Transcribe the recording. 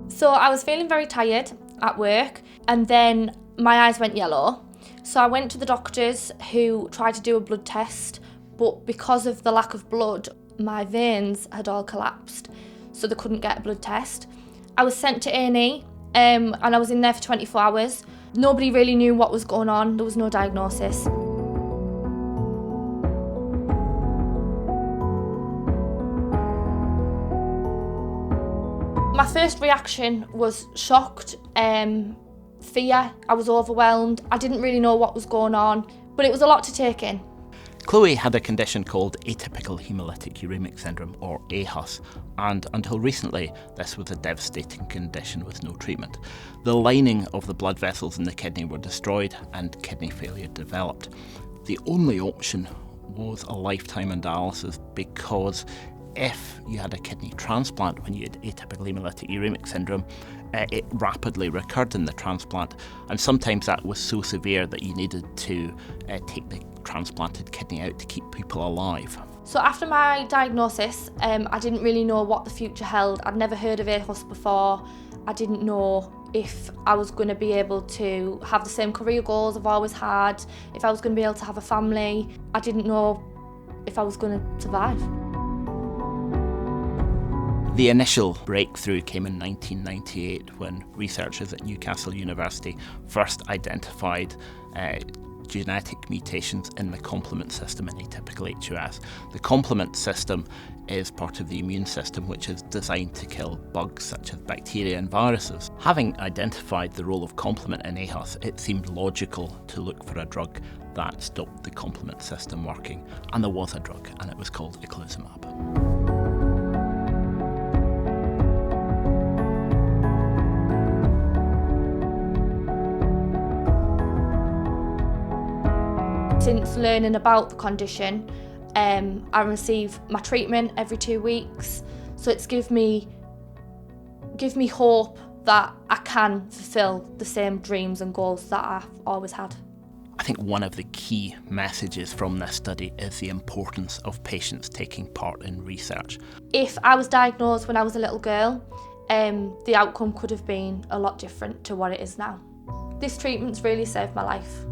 So I was feeling very tired at work, and then my eyes went yellow. So I went to the doctors, who tried to do a blood test, but because of the lack of blood, my veins had all collapsed, so they couldn't get a blood test. I was sent to A&E, and I was in there for 24 hours. Nobody really knew what was going on. There was no diagnosis. My first reaction was shocked, fear. I was overwhelmed. I didn't really know what was going on, but it was a lot to take in. Chloe had a condition called atypical hemolytic uremic syndrome, or aHUS, and until recently this was a devastating condition with no treatment. The lining of the blood vessels in the kidney were destroyed and kidney failure developed. The only option was a lifetime in dialysis, because if you had a kidney transplant when you had atypical hemolytic uremic syndrome, it rapidly recurred in the transplant, and sometimes that was so severe that you needed to take the transplanted kidney out to keep people alive. So after my diagnosis, I didn't really know what the future held. I'd never heard of aHUS before. I didn't know if I was going to be able to have the same career goals I've always had, if I was going to be able to have a family. I didn't know if I was going to survive. The initial breakthrough came in 1998 when researchers at Newcastle University first identified genetic mutations in the complement system in atypical HUS. The complement system is part of the immune system, which is designed to kill bugs such as bacteria and viruses. Having identified the role of complement in aHUS, it seemed logical to look for a drug that stopped the complement system working. And there was a drug, and it was called eculizumab. Since learning about the condition, I receive my treatment every 2 weeks, so it's give me hope that I can fulfil the same dreams and goals that I've always had. I think one of the key messages from this study is the importance of patients taking part in research. If I was diagnosed when I was a little girl, the outcome could have been a lot different to what it is now. This treatment's really saved my life.